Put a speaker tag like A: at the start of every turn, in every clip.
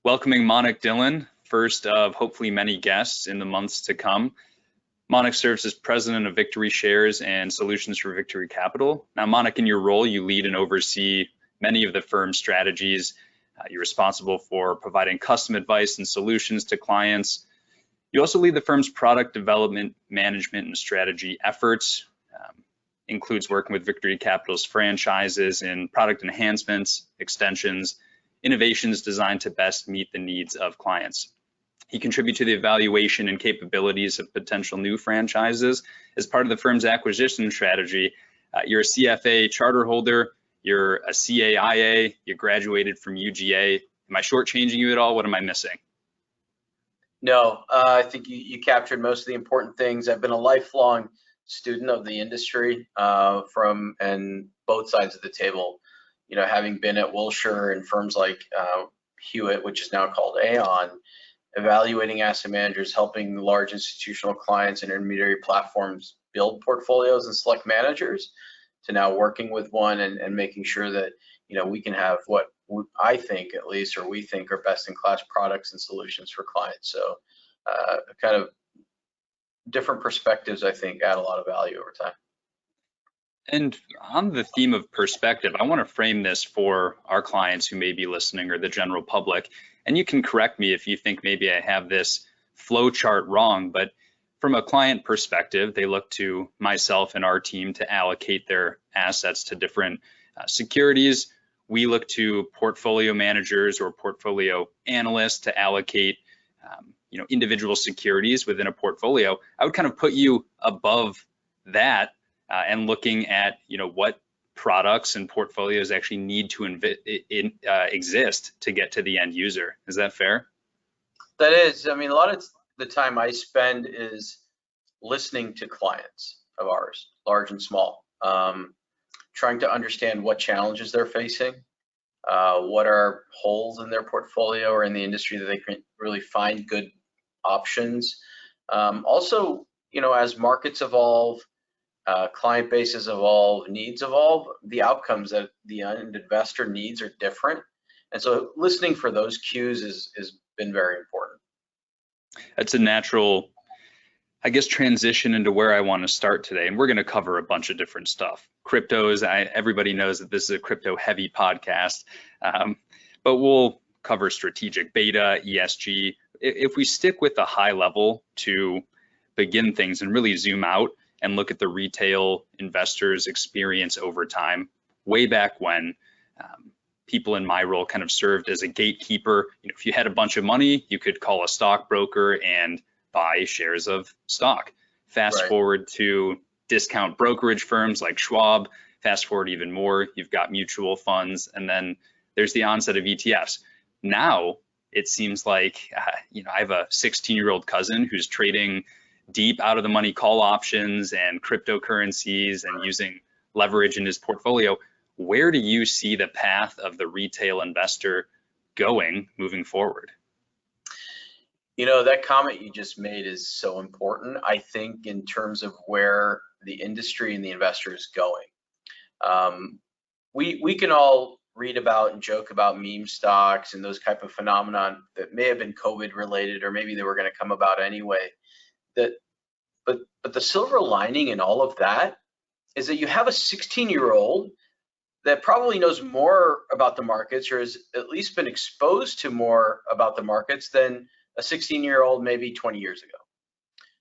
A: welcoming Mannik Dhillon, first of hopefully many guests in the months to come. Mannik serves as president of Victory Shares and Solutions for Victory Capital. Now, Mannik, in your role, you lead and oversee many of the firm's strategies. You're responsible for providing custom advice and solutions to clients. You also lead the firm's product development, management, and strategy efforts. Includes working with Victory Capital's franchises in product enhancements, extensions, innovations designed to best meet the needs of clients. He contributes to the evaluation and capabilities of potential new franchises as part of the firm's acquisition strategy. You're a CFA charter holder, you're a CAIA, you graduated from UGA. Am I shortchanging you at all? What am I missing?
B: No, I think you captured most of the important things. I've been a lifelong student of the industry from both sides of the table. You know, having been at Wilshire and firms like Hewitt, which is now called Aon, evaluating asset managers, helping large institutional clients and intermediary platforms build portfolios and select managers, to now working with one and making sure that, you know, we can have what I think, at least, or we think are best in class products and solutions for clients. So kind of different perspectives, I think, add a lot of value over time.
A: And on the theme of perspective, I want to frame this for our clients who may be listening or the general public. And you can correct me if you think maybe I have this flow chart wrong, but from a client perspective, they look to myself and our team to allocate their assets to different securities. We look to portfolio managers or portfolio analysts to allocate individual securities within a portfolio. I would kind of put you above that and looking at what products and portfolios actually need to exist to get to the end user. Is that fair?
B: That is. I mean, a lot of the time I spend is listening to clients of ours, large and small, trying to understand what challenges they're facing, what are holes in their portfolio or in the industry that they can really find good options. Also, as markets evolve, client bases evolve, needs evolve, the outcomes that the end investor needs are different. And so listening for those cues has been very important.
A: That's a natural, I guess, transition into where I want to start today. And we're going to cover a bunch of different stuff. Cryptos, everybody knows that this is a crypto heavy podcast, but we'll cover strategic beta, ESG. If we stick with the high level to begin things and really zoom out and look at the retail investors' experience over time, way back when people in my role kind of served as a gatekeeper. If you had a bunch of money, you could call a stockbroker and buy shares of stock. Fast forward to discount brokerage firms like Schwab. Fast forward even more, you've got mutual funds, and then there's the onset of ETFs. Now it seems like I have a 16-year-old cousin who's trading deep out of the money call options and cryptocurrencies and using leverage in his portfolio. Where do you see the path of the retail investor going moving forward?
B: That comment you just made is so important, I think, in terms of where the industry and the investor is going. We can all read about and joke about meme stocks and those type of phenomenon that may have been COVID related, or maybe they were going to come about anyway. But the silver lining in all of that is that you have a 16-year-old that probably knows more about the markets, or has at least been exposed to more about the markets than a 16-year-old maybe 20 years ago.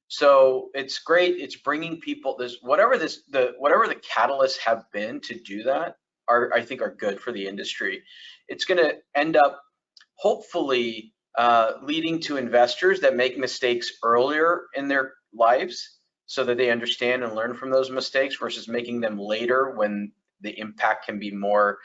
B: So it's great. It's bringing people whatever the catalysts have been to do that I think are good for the industry. It's going to end up hopefully leading to investors that make mistakes earlier in their lives so that they understand and learn from those mistakes versus making them later when the impact can be more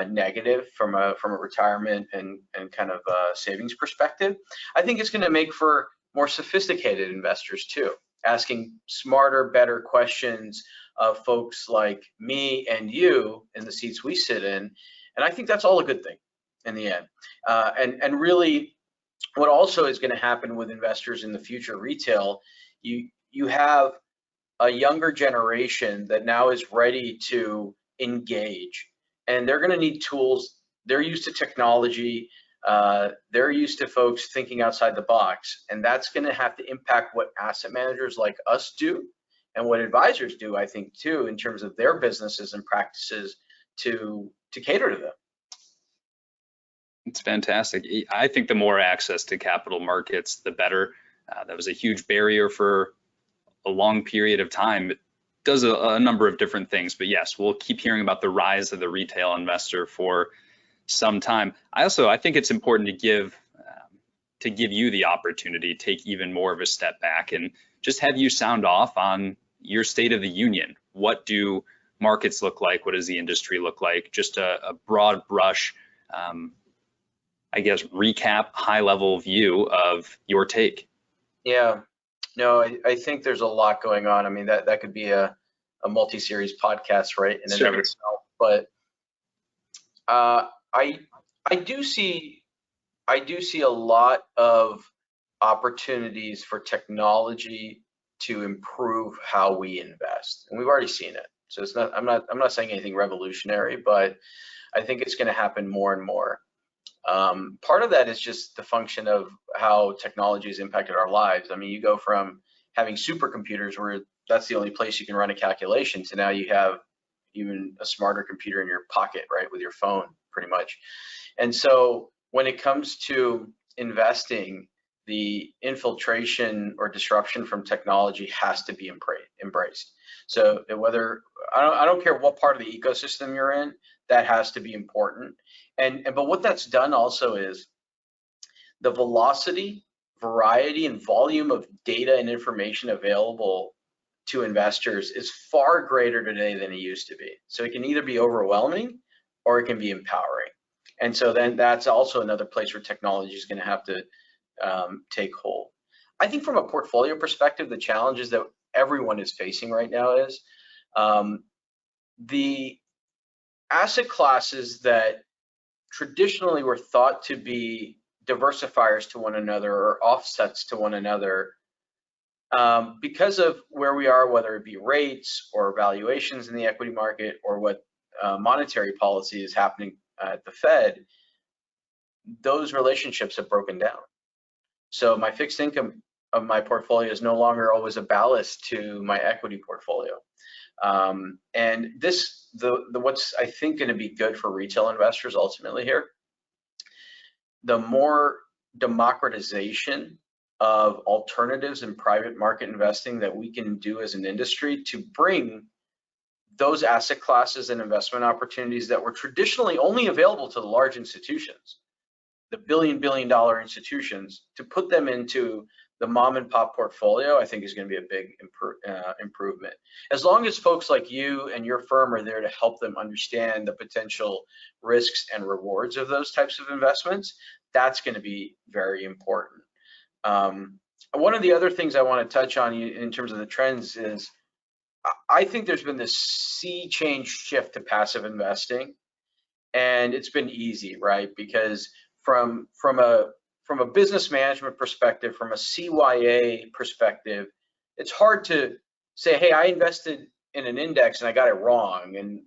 B: negative from a retirement and kind of savings perspective. I think it's going to make for more sophisticated investors too, asking smarter, better questions of folks like me and you in the seats we sit in. And I think that's all a good thing in the end. And really, what also is going to happen with investors in the future retail, you have a younger generation that now is ready to engage, and they're going to need tools. They're used to technology. They're used to folks thinking outside the box, and that's going to have to impact what asset managers like us do and what advisors do, I think, too, in terms of their businesses and practices to cater to them.
A: It's fantastic. I think the more access to capital markets, the better. That was a huge barrier for a long period of time. It does a number of different things, but yes, we'll keep hearing about the rise of the retail investor for some time. I think it's important to give you the opportunity to take even more of a step back and just have you sound off on your state of the union. What do markets look like? What does the industry look like? Just a broad brush, I guess, recap, high level view of your take.
B: Yeah, no, I think there's a lot going on. I mean, that could be a multi-series podcast, right, in and of itself. But I do see a lot of opportunities for technology to improve how we invest, and we've already seen it. So it's not. I'm not saying anything revolutionary, but I think it's going to happen more and more. Part of that is just the function of how technology has impacted our lives. I mean, you go from having supercomputers where that's the only place you can run a calculation to now you have even a smarter computer in your pocket, right, with your phone, pretty much. And so when it comes to investing, the infiltration or disruption from technology has to be embraced. So whether I don't care what part of the ecosystem you're in, that has to be important. But what that's done also is the velocity, variety, and volume of data and information available to investors is far greater today than it used to be. So it can either be overwhelming or it can be empowering. And so then that's also another place where technology is going to have to take hold. I think from a portfolio perspective, the challenges that everyone is facing right now is the asset classes that traditionally were thought to be diversifiers to one another or offsets to one another, because of where we are, whether it be rates or valuations in the equity market or what monetary policy is happening at the Fed, those relationships have broken down. So my fixed income of my portfolio is no longer always a ballast to my equity portfolio. And what's I think going to be good for retail investors ultimately here, the more democratization of alternatives in private market investing that we can do as an industry to bring those asset classes and investment opportunities that were traditionally only available to the large institutions, the billion-dollar institutions, to put them into the mom and pop portfolio, I think is going to be a big improvement. As long as folks like you and your firm are there to help them understand the potential risks and rewards of those types of investments, that's going to be very important. One of the other things I want to touch on in terms of the trends is I think there's been this sea change shift to passive investing, and it's been easy, right? Because from a business management perspective, from a CYA perspective, it's hard to say, hey, I invested in an index and I got it wrong, and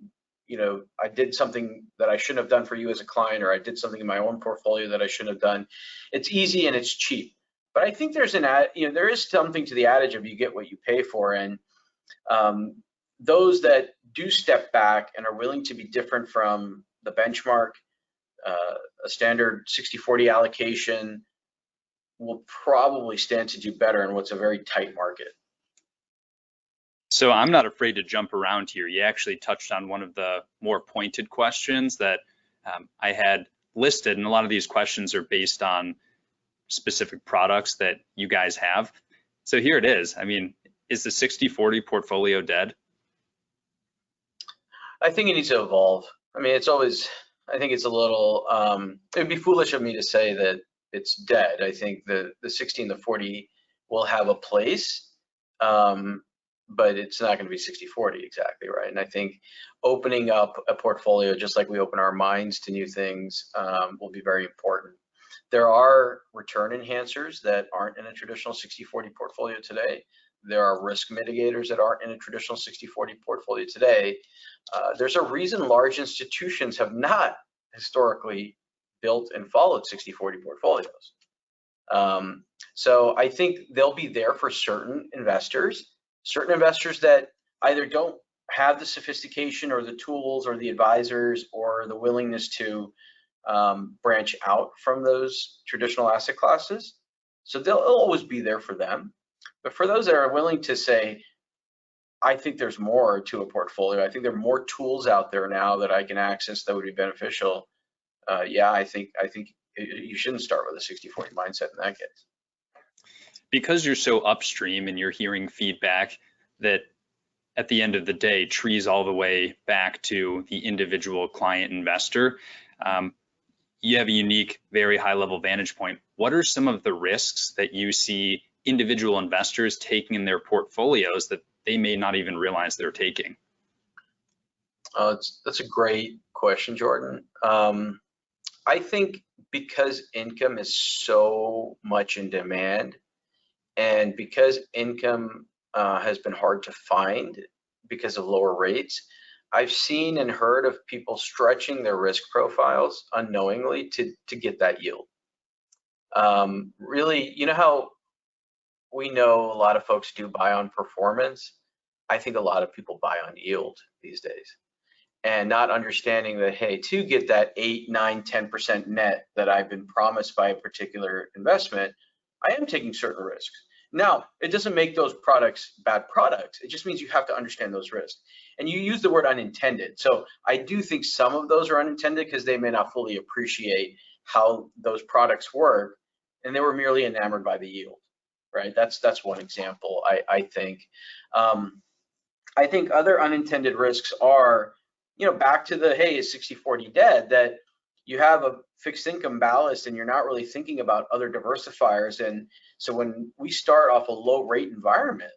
B: I did something that I shouldn't have done for you as a client, or I did something in my own portfolio that I shouldn't have done. It's easy and it's cheap. But I think there is something to the adage of you get what you pay for, and those that do step back and are willing to be different from the benchmark, a standard 60-40 allocation, will probably stand to do better in what's a very tight market.
A: So I'm not afraid to jump around here. You actually touched on one of the more pointed questions that I had listed, and a lot of these questions are based on specific products that you guys have. So here it is. I mean, is the 60-40 portfolio dead?
B: I think it needs to evolve. I mean, I think it's a little, it'd be foolish of me to say that it's dead. I think the 60 and the 40 will have a place, but it's not going to be 60-40 exactly, right? And I think opening up a portfolio, just like we open our minds to new things, will be very important. There are return enhancers that aren't in a traditional 60-40 portfolio today. There are risk mitigators that aren't in a traditional 60-40 portfolio today. There's a reason large institutions have not historically built and followed 60/40 portfolios. So I think they'll be there for certain investors that either don't have the sophistication or the tools or the advisors or the willingness to branch out from those traditional asset classes. So they'll always be there for them. But for those that are willing to say, I think there's more to a portfolio, I think there are more tools out there now that I can access that would be beneficial. Yeah, I think you shouldn't start with a 60/40 mindset in that case.
A: Because you're so upstream and you're hearing feedback that at the end of the day trees all the way back to the individual client investor, you have a unique, very high level vantage point. What are some of the risks that you see individual investors taking in their portfolios that they may not even realize they're taking?
B: That's a great question, Jordan. I think because income is so much in demand, and because income has been hard to find because of lower rates, I've seen and heard of people stretching their risk profiles unknowingly to get that yield. Really, you know how we know a lot of folks do buy on performance? I think a lot of people buy on yield these days, and not understanding that, hey, to get that 8, 9, 10% net that I've been promised by a particular investment, I am taking certain risks. Now, it doesn't make those products bad products. It just means you have to understand those risks. And you use the word unintended. So I do think some of those are unintended because they may not fully appreciate how those products work, and they were merely enamored by the yield, right? That's one example, I think. I think other unintended risks are, back to the, hey, is 60/40 dead? That you have a fixed income ballast and you're not really thinking about other diversifiers. And so when we start off a low rate environment,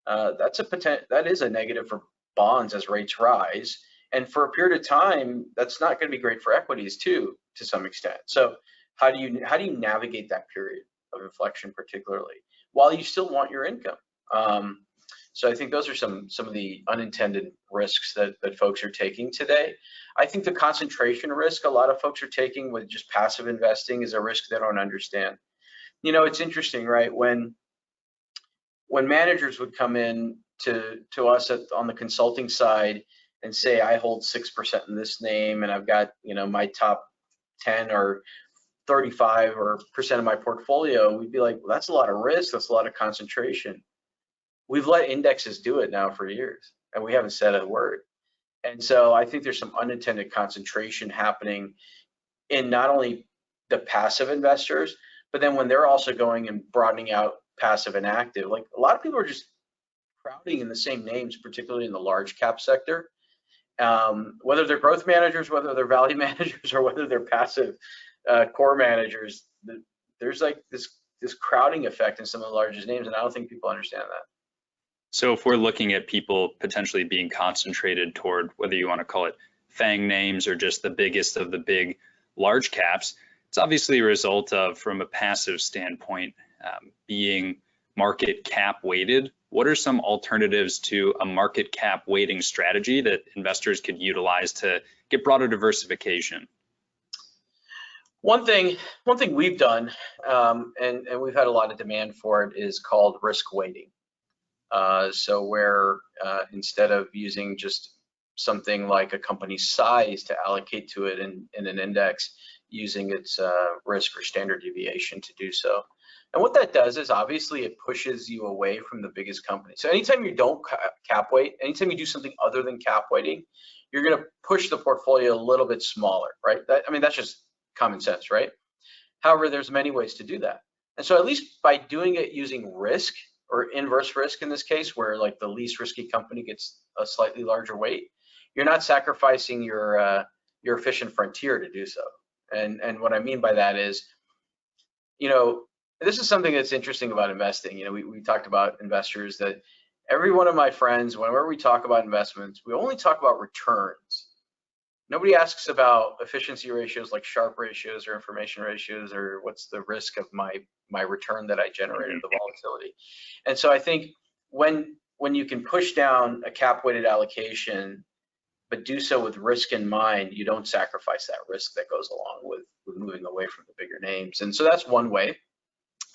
B: that is a negative for bonds as rates rise. And for a period of time, that's not going to be great for equities too, to some extent. So how do you navigate that period of inflection, particularly while you still want your income? So I think those are some of the unintended risks that folks are taking today. I think the concentration risk a lot of folks are taking with just passive investing is a risk they don't understand. It's interesting, right? When managers would come in to us on the consulting side and say, I hold 6% in this name and I've got, my top 10 or 35% of my portfolio, we'd be like, well, that's a lot of risk. That's a lot of concentration. We've let indexes do it now for years, and we haven't said a word. And so I think there's some unintended concentration happening in not only the passive investors, but then when they're also going and broadening out passive and active, like a lot of people are just crowding in the same names, particularly in the large cap sector. Whether they're growth managers, whether they're value managers, or whether they're passive core managers, there's like this crowding effect in some of the largest names, and I don't think people understand that.
A: So if we're looking at people potentially being concentrated toward, whether you want to call it FANG names or just the biggest of the big large caps, it's obviously a result of, from a passive standpoint, being market cap weighted. What are some alternatives to a market cap weighting strategy that investors could utilize to get broader diversification?
B: One thing we've done, and we've had a lot of demand for it, is called risk weighting. So where instead of using just something like a company's size to allocate to it in an index, using its risk or standard deviation to do so. And what that does is obviously it pushes you away from the biggest companies. So anytime you don't cap weight, anytime you do something other than cap weighting, you're going to push the portfolio a little bit smaller, right? That's just common sense, right? However, there's many ways to do that. And so at least by doing it using risk, or inverse risk in this case, where like the least risky company gets a slightly larger weight, you're not sacrificing your efficient frontier to do so. And what I mean by that is, this is something that's interesting about investing. We talked about investors, that every one of my friends, whenever we talk about investments, we only talk about returns. Nobody asks about efficiency ratios like Sharpe ratios or information ratios, or what's the risk of my return that I generated, the volatility. And so I think when you can push down a cap weighted allocation but do so with risk in mind. You don't sacrifice that risk that goes along with moving away from the bigger names. And so that's one way.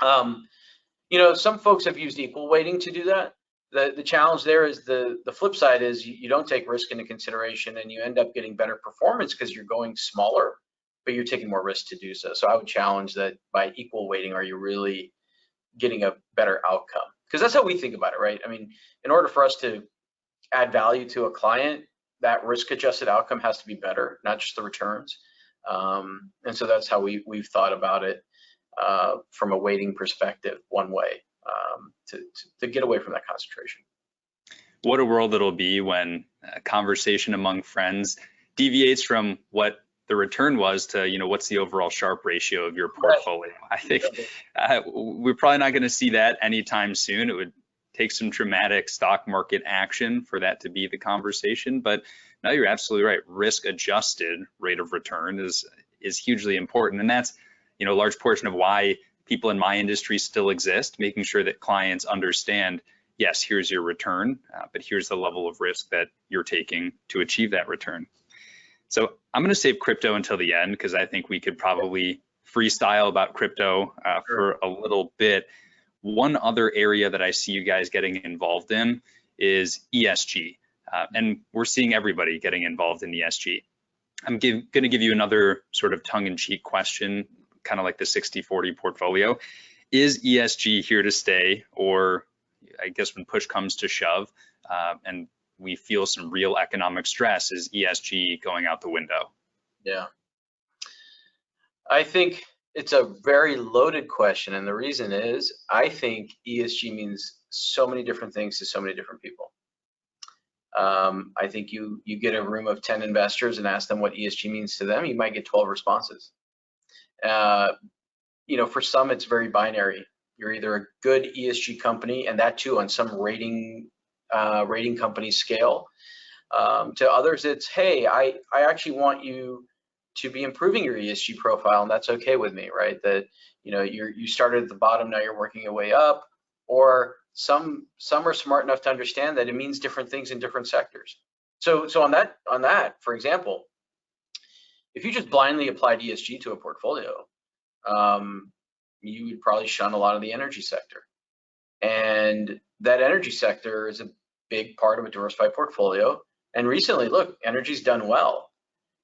B: You know, some folks have used equal weighting to do that. The challenge there is the flip side is you don't take risk into consideration, and you end up getting better performance because you're going smaller, but you're taking more risk to do so. So I would challenge that by equal weighting, are you really getting a better outcome? Because that's how we think about it, right? I mean, in order for us to add value to a client, that risk-adjusted outcome has to be better, not just the returns. And so that's how we've thought about it from a weighting perspective, one way to get away from that concentration.
A: What a world it'll be when a conversation among friends deviates from what the return was to, you know, what's the overall Sharpe ratio of your portfolio. Right. I think we're probably not going to see that anytime soon. It would take some dramatic stock market action for that to be the conversation. But no, you're absolutely right. Risk adjusted rate of return is hugely important. And that's, you know, a large portion of why people in my industry still exist, making sure that clients understand, yes, here's your return, but here's the level of risk that you're taking to achieve that return. So I'm going to save crypto until the end because I think we could probably freestyle about crypto for a little bit. One other area that I see you guys getting involved in is ESG, and we're seeing everybody getting involved in ESG. I'm going to give you another sort of tongue-in-cheek question, kind of like the 60-40 portfolio. Is ESG here to stay, or I guess when push comes to shove and we feel some real economic stress, is ESG going out the window?
B: Yeah, I think it's a very loaded question, and the reason is I think ESG means so many different things to so many different people. I think you get a room of 10 investors and ask them what ESG means to them, you might get 12 responses. You know, for some it's very binary. You're either a good ESG company, and that too on some rating company scale. To others, it's, hey, I actually want you to be improving your ESG profile, and that's okay with me, right? That, you know, you started at the bottom, now you're working your way up. Or some are smart enough to understand that it means different things in different sectors. So on that, for example, if you just blindly applied ESG to a portfolio, you would probably shun a lot of the energy sector. And that energy sector is a big part of a diversified portfolio. And recently, look, energy's done well.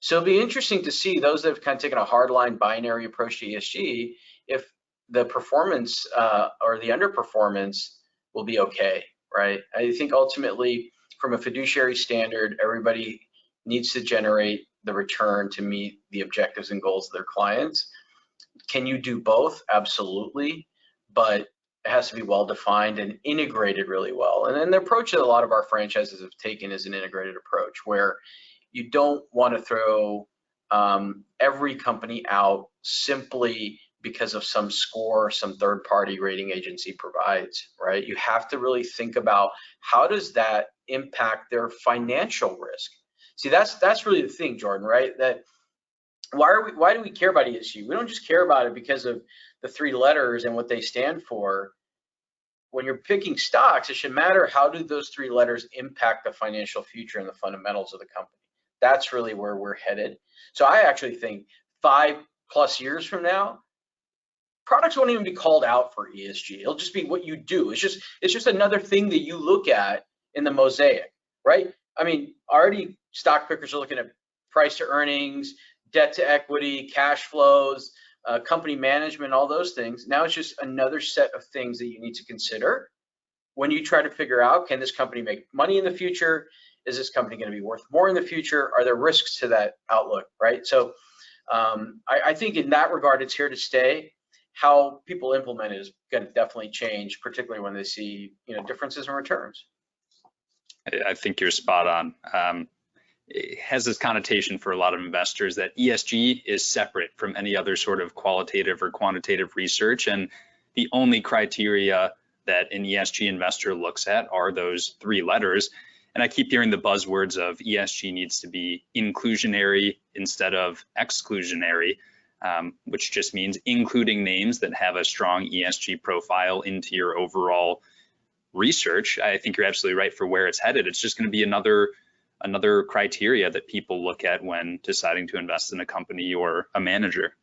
B: So it'll be interesting to see those that have kind of taken a hardline binary approach to ESG, if the performance or the underperformance will be okay, right? I think ultimately, from a fiduciary standard, everybody needs to generate the return to meet the objectives and goals of their clients. Can you do both? Absolutely, but it has to be well defined and integrated really well. And then the approach that a lot of our franchises have taken is an integrated approach, where you don't want to throw every company out simply because of some score some third-party rating agency provides, right? You have to really think about, how does that impact their financial risk? See, that's really the thing, Jordan, right? That why do we care about ESG? We don't just care about it because of the 3 letters and what they stand for. When you're picking stocks, it should matter, how do those 3 letters impact the financial future and the fundamentals of the company? That's really where we're headed. So I actually think 5+ years from now, products won't even be called out for ESG. It'll just be what you do. It's just another thing that you look at in the mosaic, right? I mean, already stock pickers are looking at price to earnings, debt to equity, cash flows, company management, all those things. Now it's just another set of things that you need to consider when you try to figure out, can this company make money in the future? Is this company going to be worth more in the future? Are there risks to that outlook, right? So I think in that regard, it's here to stay. How people implement it is going to definitely change, particularly when they see, you know, differences in returns.
A: I think you're spot on. It has this connotation for a lot of investors that ESG is separate from any other sort of qualitative or quantitative research, and the only criteria that an ESG investor looks at are those 3 letters. And I keep hearing the buzzwords of ESG needs to be inclusionary instead of exclusionary, which just means including names that have a strong ESG profile into your overall research. I think you're absolutely right for where it's headed. It's just going to be another another criteria that people look at when deciding to invest in a company or a manager?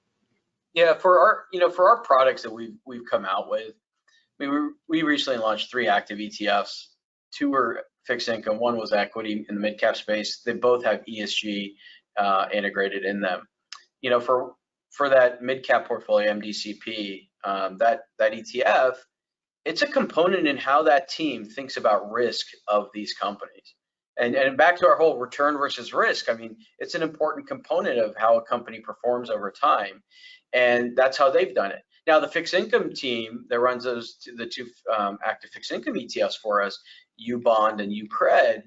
B: Yeah, for our products that we've come out with, I mean, we recently launched 3 active ETFs. 2 were fixed income, 1 was equity in the mid cap space. They both have ESG integrated in them. You know, for that mid cap portfolio, MDCP, that ETF, it's a component in how that team thinks about risk of these companies. And back to our whole return versus risk, I mean, it's an important component of how a company performs over time. And that's how they've done it. Now, the fixed income team that runs the 2 active fixed income ETFs for us, UBond and UCRED,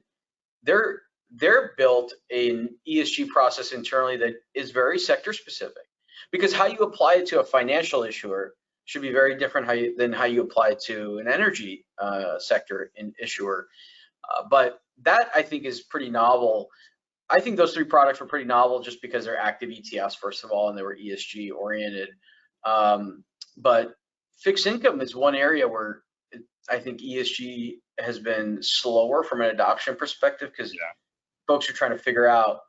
B: they're built an ESG process internally that is very sector specific, because how you apply it to a financial issuer should be very different than how you apply it to an energy sector issuer. But that, I think, is pretty novel. I think those 3 products were pretty novel just because they're active ETFs, first of all, and they were ESG oriented. But fixed income is one area where I think ESG has been slower from an adoption perspective, because folks are trying to figure out,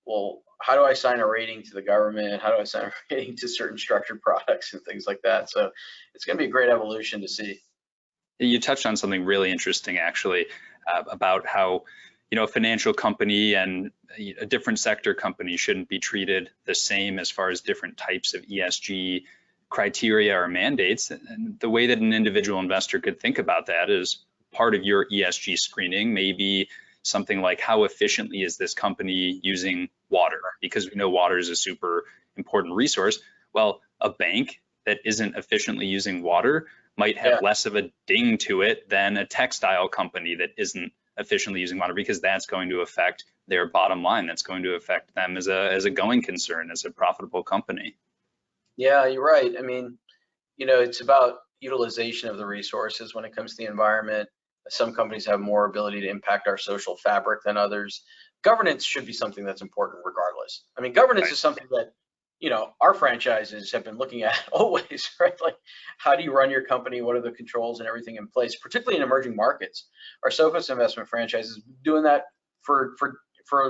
B: well, how do I assign a rating to the government? How do I assign a rating to certain structured products and things like that? So it's going to be a great evolution to see.
A: You touched on something really interesting, actually, about how, you know, a financial company and a different sector company shouldn't be treated the same as far as different types of ESG criteria or mandates. And the way that an individual investor could think about that is part of your ESG screening may be something like, how efficiently is this company using water? Because we know water is a super important resource. Well, a bank that isn't efficiently using water might have less of a ding to it than a textile company that isn't efficiently using water, because that's going to affect their bottom line. That's going to affect them as a going concern, as a profitable company.
B: Yeah, you're right. I mean, you know, it's about utilization of the resources when it comes to the environment. Some companies have more ability to impact our social fabric than others. Governance should be something that's important regardless. I mean, governance is something that, you know, our franchises have been looking at always, right? Like, how do you run your company? What are the controls and everything in place, particularly in emerging markets? Our Sophos investment franchise is doing that for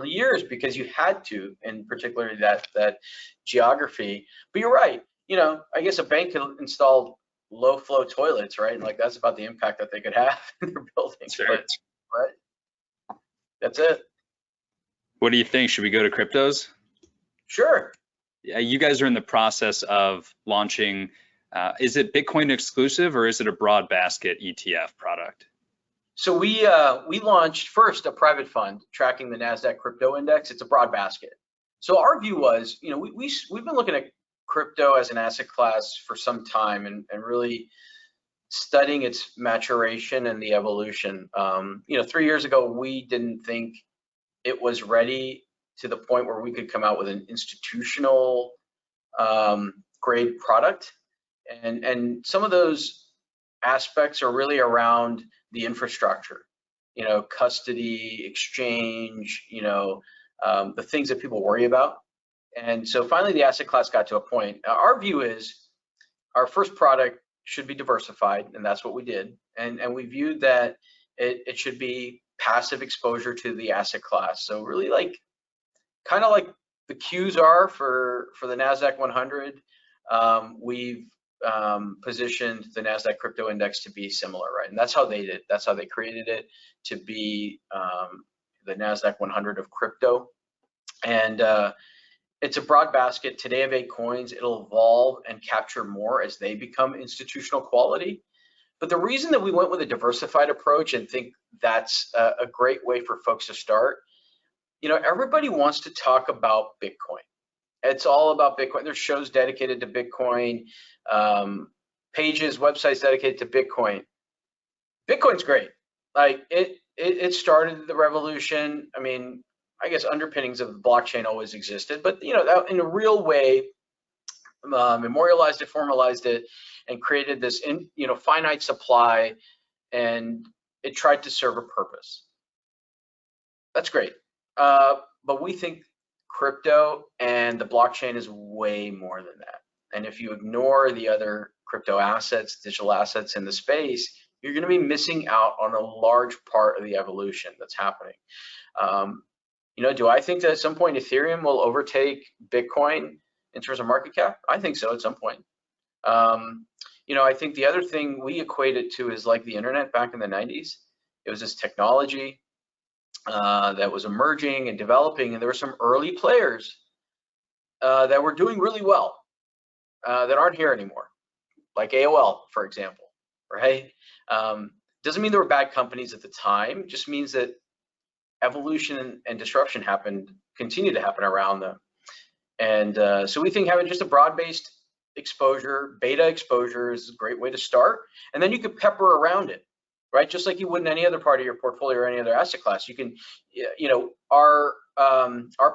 B: years, because you had to, in particularly that geography. But you're right. You know, I guess a bank could install low flow toilets, right? And like, that's about the impact that they could have in their buildings.
A: Sure.
B: But, right? That's it.
A: What do you think? Should we go to cryptos?
B: Sure.
A: Yeah, you guys are in the process of launching. Is it Bitcoin exclusive, or is it a broad basket ETF product?
B: So we launched first a private fund tracking the Nasdaq crypto index. It's a broad basket. So our view was, you know, we've been looking at crypto as an asset class for some time, and really studying its maturation and the evolution. You know, 3 years ago, we didn't think it was ready to the point where we could come out with an institutional grade product. And some of those aspects are really around the infrastructure, you know, custody, exchange, you know, the things that people worry about. And so finally the asset class got to a point. Our view is our first product should be diversified, and that's what we did. And we viewed that it should be passive exposure to the asset class. So really, like, kind of like the Qs are for the Nasdaq 100, we've positioned the Nasdaq crypto index to be similar, right? And that's how they did. That's how they created it, to be the Nasdaq 100 of crypto. And it's a broad basket. Today of 8 coins. It'll evolve and capture more as they become institutional quality. But the reason that we went with a diversified approach and think that's a great way for folks to start, you know, everybody wants to talk about Bitcoin. It's all about Bitcoin. There's shows dedicated to Bitcoin, pages, websites dedicated to Bitcoin. Bitcoin's great. Like, it started the revolution. I mean, I guess underpinnings of the blockchain always existed, but, you know, that in a real way, memorialized it, formalized it, and created this, you know, finite supply, and it tried to serve a purpose. That's great. But we think crypto and the blockchain is way more than that. And if you ignore the other crypto assets, digital assets in the space, you're going to be missing out on a large part of the evolution that's happening. You know, do I think that at some point Ethereum will overtake Bitcoin in terms of market cap? I think so at some point. You know, I think the other thing we equate it to is like the internet back in the 90s. It was this technology that was emerging and developing, and there were some early players that were doing really well that aren't here anymore, like AOL, for example, right? Doesn't mean there were bad companies at the time, just means that evolution and disruption continue to happen around them. And so we think having just a broad-based exposure, beta exposure, is a great way to start. And then you could pepper around it, right? Just like you would in any other part of your portfolio or any other asset class. You can, you know, our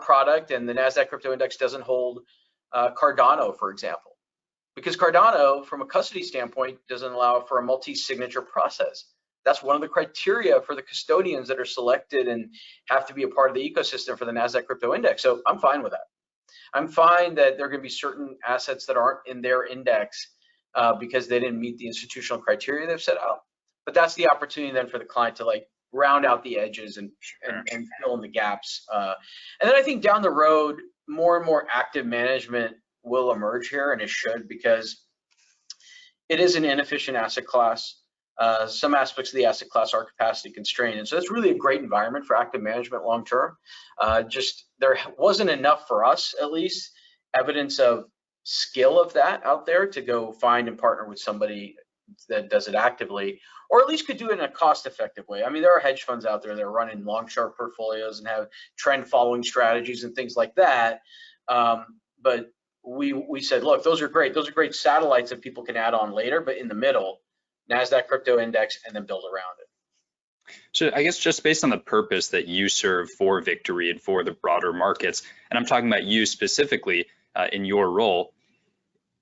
B: product and the Nasdaq Crypto Index doesn't hold Cardano, for example, because Cardano, from a custody standpoint, doesn't allow for a multi-signature process. That's one of the criteria for the custodians that are selected and have to be a part of the ecosystem for the Nasdaq Crypto Index. So I'm fine with that. I'm fine that there are going to be certain assets that aren't in their index because they didn't meet the institutional criteria they've set out. But that's the opportunity then for the client to like round out the edges and fill in the gaps. And then I think down the road, more and more active management will emerge here, and it should, because it is an inefficient asset class. Some aspects of the asset class are capacity constrained, and so it's really a great environment for active management long term. Just there wasn't enough for us, at least, evidence of skill of that out there to go find and partner with somebody that does it actively, or at least could do it in a cost-effective way. I mean, there are hedge funds out there that are running long short portfolios and have trend-following strategies and things like that. But we said, look, those are great. Those are great satellites that people can add on later, but in the middle, Nasdaq Crypto Index, and then build around it.
A: So I guess just based on the purpose that you serve for Victory and for the broader markets, and I'm talking about you specifically in your role,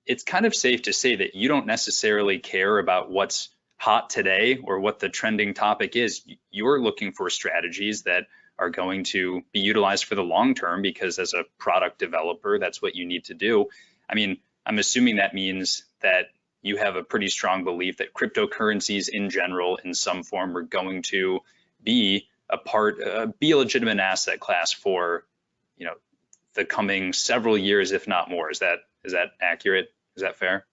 A: it's kind of safe to say that you don't necessarily care about what's hot today or what the trending topic is. You're looking for strategies that are going to be utilized for the long term, because as a product developer, that's what you need to do. I mean, I'm assuming that means that you have a pretty strong belief that cryptocurrencies in general, in some form, are going to be be a legitimate asset class for, you know, the coming several years, if not more. Is that accurate? Is that fair?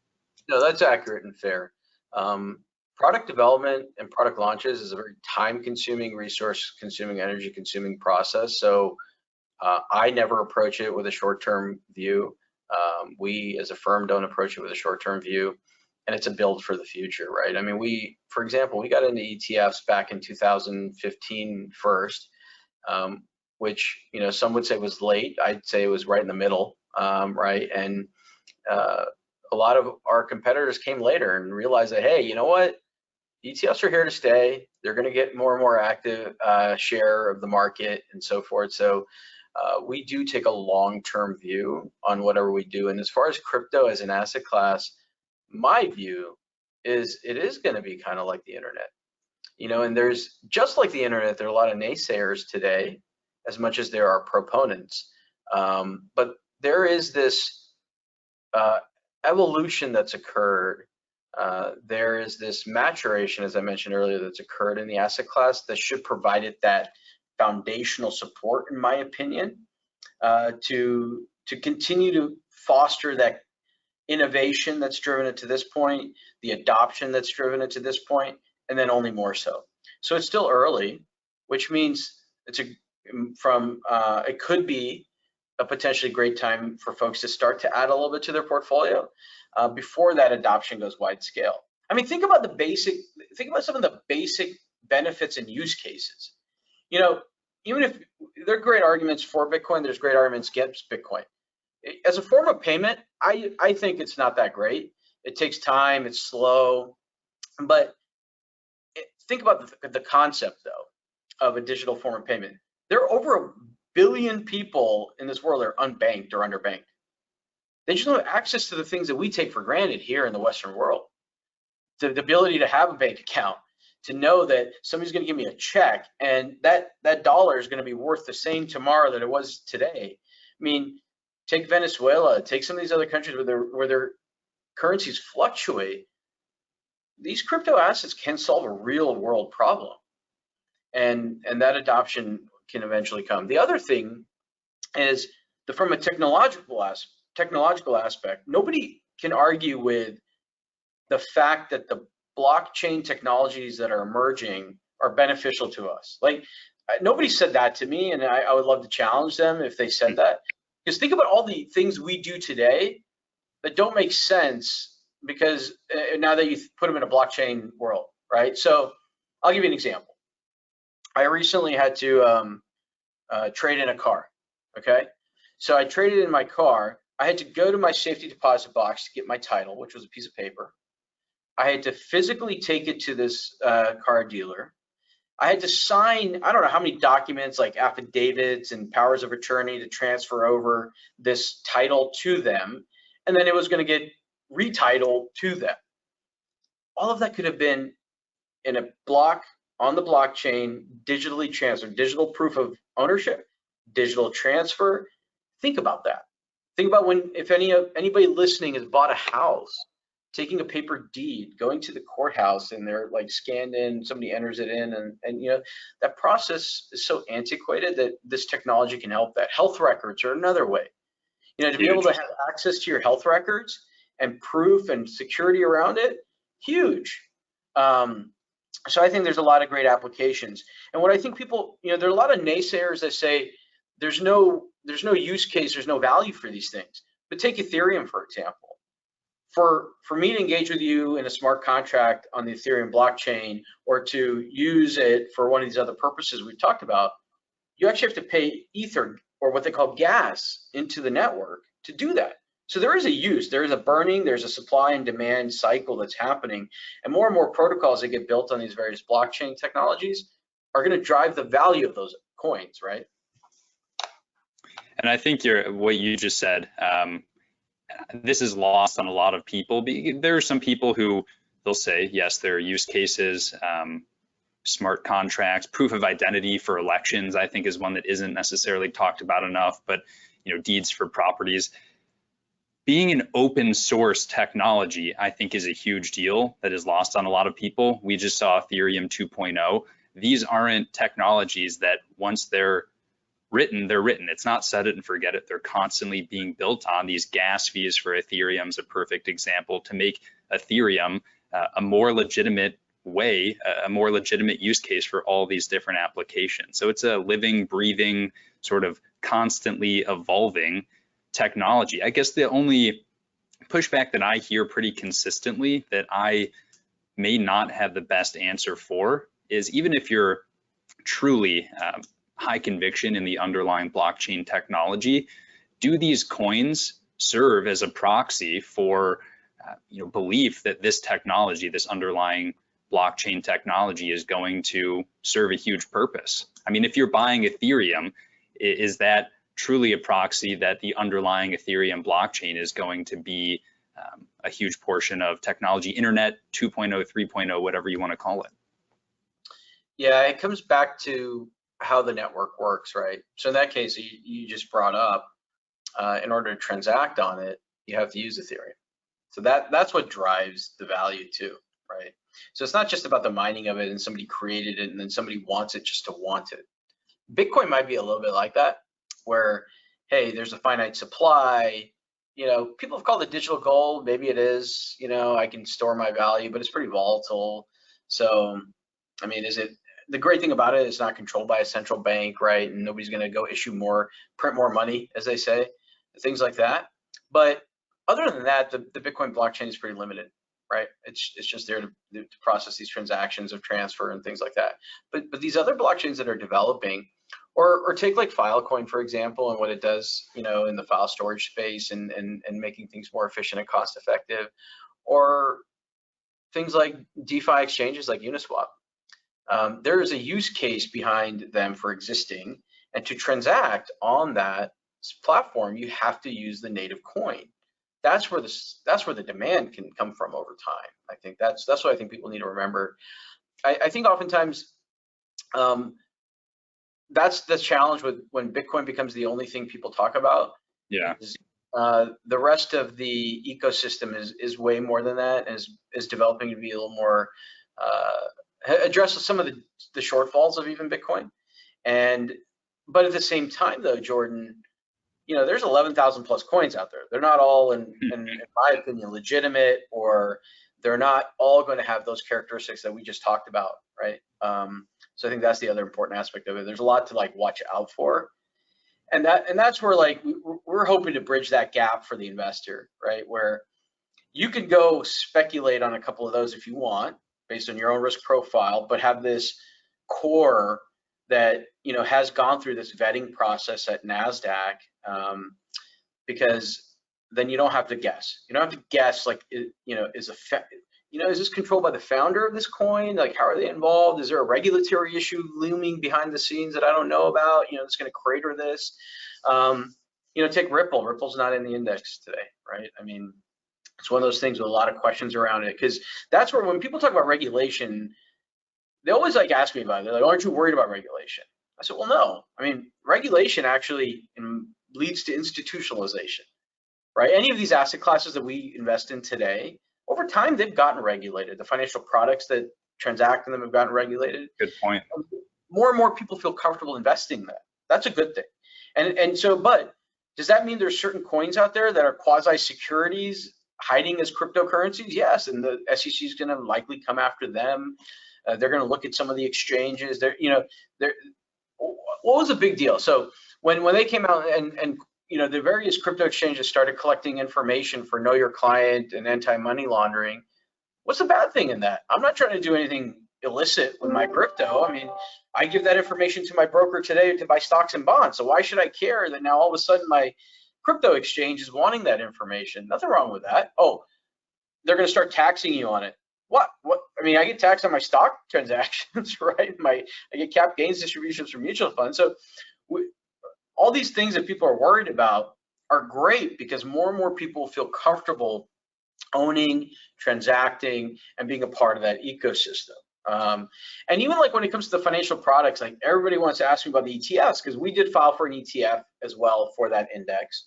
B: No, that's accurate and fair. Product development and product launches is a very time-consuming, resource-consuming, energy-consuming process. So I never approach it with a short-term view. We, as a firm, don't approach it with a short-term view, and it's a build for the future, right? I mean, for example, we got into ETFs back in 2015 first, which, you know, some would say was late. I'd say it was right in the middle, right? And a lot of our competitors came later and realized that, hey, you know what? ETFs are here to stay. They're going to get more and more active share of the market and so forth. So we do take a long-term view on whatever we do. And as far as crypto as an asset class, my view is it is going to be kind of like the internet. You know, and there's, just like the internet, there are a lot of naysayers today, as much as there are proponents. But there is this evolution that's occurred. There is this maturation, as I mentioned earlier, that's occurred in the asset class that should provide it that foundational support, in my opinion, to continue to foster that innovation that's driven it to this point, the adoption that's driven it to this point, and then only more so. So it's still early, which means it could be a potentially great time for folks to start to add a little bit to their portfolio before that adoption goes wide scale. I mean, think about some of the basic benefits and use cases. You know, even if there are great arguments for Bitcoin, there's great arguments against Bitcoin. As a form of payment, I think it's not that great. It takes time, it's slow, but think about the concept, though, of a digital form of payment. There are over 1 billion people in this world that are unbanked or underbanked. They just don't have access to the things that we take for granted here in the Western world. The ability to have a bank account, to know that somebody's going to give me a check and that dollar is going to be worth the same tomorrow that it was today. I mean, take Venezuela, take some of these other countries where their currencies fluctuate. These crypto assets can solve a real world problem. And that adoption can eventually come. The other thing is that from a technological aspect, nobody can argue with the fact that the blockchain technologies that are emerging are beneficial to us. Like, nobody said that to me, and I would love to challenge them if they said that. Because think about all the things we do today that don't make sense because now that you put them in a blockchain world, right? So I'll give you an example. I recently had to trade in a car, okay? So I traded in my car. I had to go to my safety deposit box to get my title, which was a piece of paper. I had to physically take it to this car dealer. I had to sign, I don't know how many documents, like affidavits and powers of attorney, to transfer over this title to them. And then it was going to get retitled to them. All of that could have been in a block on the blockchain, digitally transferred, digital proof of ownership, digital transfer. Think about that. Think about when, if anybody listening has bought a house, taking a paper deed, going to the courthouse, and they're like scanned in, somebody enters it in, and you know, that process is so antiquated that this technology can help that. Health records are another way. You know, to be able to have access to your health records and proof and security around it, huge. So I think there's a lot of great applications. And what I think people, you know, there are a lot of naysayers that say there's no use case, there's no value for these things. But take Ethereum, for example. For me to engage with you in a smart contract on the Ethereum blockchain, or to use it for one of these other purposes we've talked about, you actually have to pay Ether, or what they call gas, into the network to do that. So there is a use, there is a burning, there's a supply and demand cycle that's happening, and more protocols that get built on these various blockchain technologies are going to drive the value of those coins, right?
A: And I think what you just said, this is lost on a lot of people. There are some people who they'll say, yes, there are use cases, smart contracts, proof of identity for elections, I think, is one that isn't necessarily talked about enough, but you know, deeds for properties. Being an open source technology, I think, is a huge deal that is lost on a lot of people. We just saw Ethereum 2.0. These aren't technologies that once they're written, they're written. It's not set it and forget it. They're constantly being built on. These gas fees for Ethereum is a perfect example to make Ethereum a more legitimate way, a more legitimate use case for all these different applications. So it's a living, breathing, sort of constantly evolving technology. I guess the only pushback that I hear pretty consistently that I may not have the best answer for is, even if you're truly high conviction in the underlying blockchain technology, do these coins serve as a proxy for belief that this technology, this underlying blockchain technology, is going to serve a huge purpose? I mean, if you're buying Ethereum, is that truly a proxy that the underlying Ethereum blockchain is going to be a huge portion of technology, internet 2.0, 3.0, whatever you want to call it?
B: Yeah, it comes back to how the network works, right? So in that case, you just brought up, in order to transact on it, you have to use Ethereum. So that's what drives the value too, right? So it's not just about the mining of it and somebody created it and then somebody wants it just to want it. Bitcoin might be a little bit like that, where, hey, there's a finite supply. You know, people have called it digital gold. Maybe it is, you know, I can store my value, but it's pretty volatile. So, I mean, the great thing about it is not controlled by a central bank, right? And nobody's going to go print more money, as they say, things like that. But other than that, the Bitcoin blockchain is pretty limited, right? It's just there to process these transactions of transfer and things like that. But these other blockchains that are developing, or take like Filecoin, for example, and what it does, you know, in the file storage space and making things more efficient and cost effective, or things like DeFi exchanges like Uniswap. There is a use case behind them for existing, and to transact on that platform, you have to use the native coin. That's where the demand can come from over time. I think that's what I think people need to remember. I think oftentimes that's the challenge with when Bitcoin becomes the only thing people talk about.
A: Yeah.
B: The rest of the ecosystem is way more than that, and is developing to be a little more addresses some of the shortfalls of even Bitcoin. And But at the same time, though, Jordan, there's 11,000 plus coins out there. They're not all, in my opinion, legitimate, or they're not all going to have those characteristics that we just talked about, right? So I think that's the other important aspect of it. There's a lot to watch out for, and that's where we're hoping to bridge that gap for the investor, right? Where you can go speculate on a couple of those if you want, based on your own risk profile, but have this core that has gone through this vetting process at Nasdaq, because then you don't have to guess. You don't have to guess is this controlled by the founder of this coin? How are they involved? Is there a regulatory issue looming behind the scenes that I don't know about? That's going to crater this. Take Ripple. Ripple's not in the index today, right? I mean, it's one of those things with a lot of questions around it, because that's where, when people talk about regulation, they always ask me about it. They're like, aren't you worried about regulation? I said, well, no. I mean, regulation actually leads to institutionalization, right? Any of these asset classes that we invest in today, over time, they've gotten regulated. The financial products that transact in them have gotten regulated.
A: Good point.
B: More and more people feel comfortable investing in that. That's a good thing. And so, but does that mean there's certain coins out there that are quasi-securities hiding as cryptocurrencies? Yes, and the SEC is going to likely come after them. They're going to look at some of the exchanges. What was the big deal? So when they came out and the various crypto exchanges started collecting information for know your client and anti-money laundering, what's the bad thing in that? I'm not trying to do anything illicit with my crypto. I mean, I give that information to my broker today to buy stocks and bonds. So why should I care that now all of a sudden my crypto exchange is wanting that information? Nothing wrong with that. Oh, they're going to start taxing you on it. What? I mean, I get taxed on my stock transactions, right? I get cap gains distributions from mutual funds. So all these things that people are worried about are great, because more and more people feel comfortable owning, transacting, and being a part of that ecosystem. And even when it comes to the financial products, everybody wants to ask me about the ETFs, because we did file for an ETF as well for that index.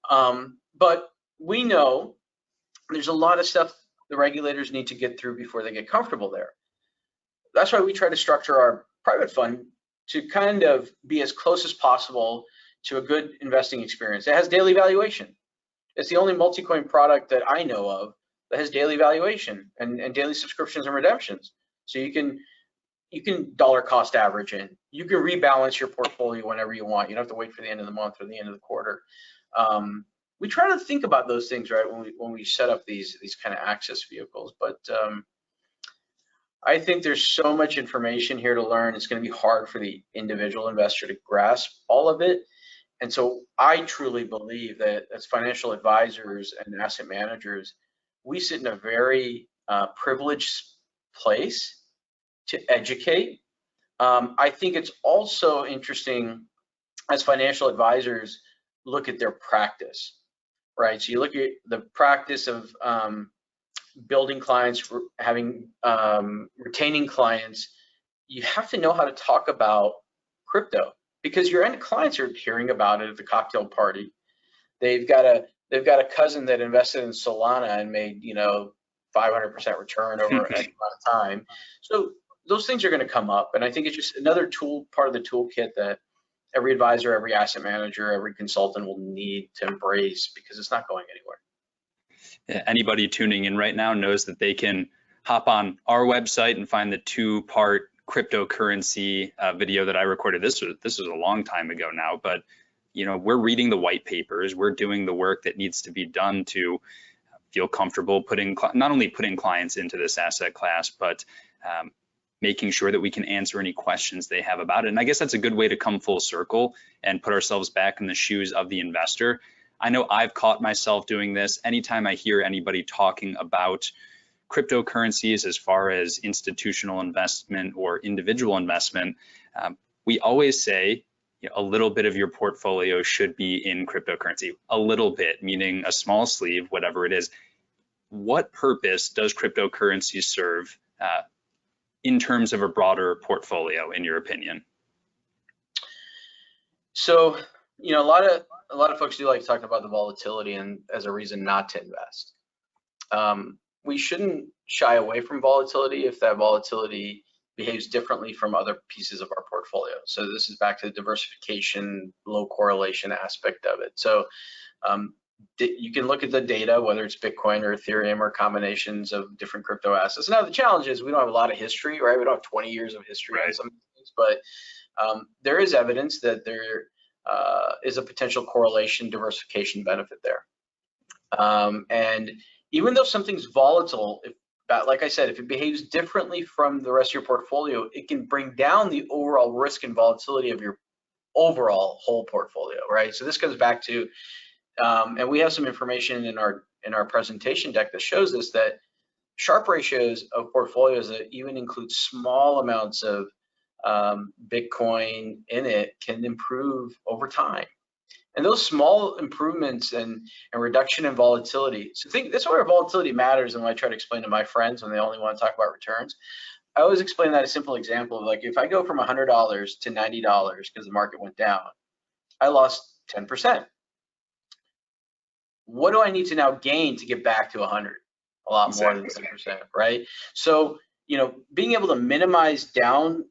B: But we know there's a lot of stuff the regulators need to get through before they get comfortable there. That's why we try to structure our private fund to kind of be as close as possible to a good investing experience. It has daily valuation. It's the only multi-coin product that I know of that has daily valuation and daily subscriptions and redemptions. So you can dollar cost average in. You can rebalance your portfolio whenever you want. You don't have to wait for the end of the month or the end of the quarter. We try to think about those things, right, when we set up these kind of access vehicles. But I think there's so much information here to learn. It's going to be hard for the individual investor to grasp all of it. And so I truly believe that as financial advisors and asset managers, we sit in a very privileged place to educate. I think it's also interesting as financial advisors look at their practice, right? So you look at the practice of building clients, retaining clients. You have to know how to talk about crypto, because your end clients are hearing about it at the cocktail party. They've got a cousin that invested in Solana and made 500% return over X amount of time. So those things are going to come up, and I think it's just another tool, part of the toolkit that every advisor, every asset manager, every consultant will need to embrace, because it's not going anywhere.
A: Anybody tuning in right now knows that they can hop on our website and find the 2-part cryptocurrency video that I recorded. This was a long time ago now, but we're reading the white papers. We're doing the work that needs to be done to feel comfortable not only putting clients into this asset class, but making sure that we can answer any questions they have about it. And I guess that's a good way to come full circle and put ourselves back in the shoes of the investor. I know I've caught myself doing this. Anytime I hear anybody talking about cryptocurrencies as far as institutional investment or individual investment, we always say a little bit of your portfolio should be in cryptocurrency. A little bit, meaning a small sleeve, whatever it is. What purpose does cryptocurrency serve in terms of a broader portfolio, in your opinion?
B: So, a lot of folks do like talking about the volatility and as a reason not to invest. We shouldn't shy away from volatility if that volatility behaves differently from other pieces of our portfolio. So this is back to the diversification, low correlation aspect of it. So you can look at the data, whether it's Bitcoin or Ethereum or combinations of different crypto assets. Now the challenge is we don't have a lot of history, right? We don't have 20 years of history on some things, but there is evidence that there is a potential correlation diversification benefit there. And even though something's volatile, like I said, if it behaves differently from the rest of your portfolio, it can bring down the overall risk and volatility of your overall whole portfolio, right? So this comes back to, and we have some information in our presentation deck that shows this, that Sharpe ratios of portfolios that even include small amounts of Bitcoin in it can improve over time. And those small improvements and reduction in volatility. So that's where volatility matters. And when I try to explain to my friends when they only want to talk about returns, I always explain that a simple example of, like, if I go from $100 to $90 because the market went down, I lost 10%. What do I need to now gain to get back to 100? A lot more than 10%, right? So, being able to minimize down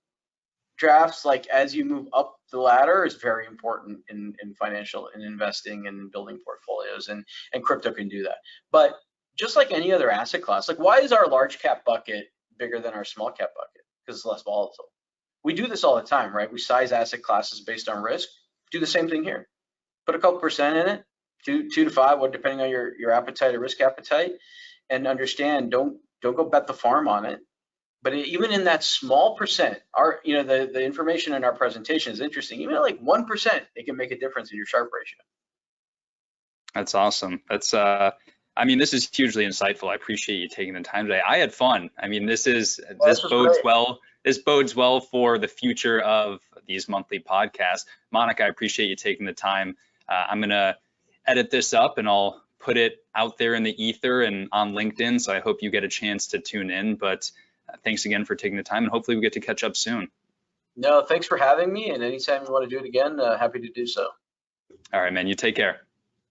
B: drafts, like as you move up the ladder, is very important in financial and investing and building portfolios, and crypto can do that. But just like any other asset class, like, why is our large cap bucket bigger than our small cap bucket? Because it's less volatile. We do this all the time, right? We size asset classes based on risk. Do the same thing here. Put a couple percent in it, 2 to 5, what, depending on your appetite or risk appetite, and understand, don't go bet the farm on it. But even in that small percent, the information in our presentation is interesting. Even at like 1%, it can make a difference in your Sharpe ratio.
A: That's awesome. That's I mean, this is hugely insightful. I appreciate you taking the time today. I had fun. I mean, this bodes well. This bodes well for the future of these monthly podcasts. Mannik, I appreciate you taking the time. I'm gonna edit this up and I'll put it out there in the ether and on LinkedIn. So I hope you get a chance to tune in. But thanks again for taking the time, and hopefully we get to catch up soon.
B: No, thanks for having me. And anytime you want to do it again, happy to do so.
A: All right, man. You take care.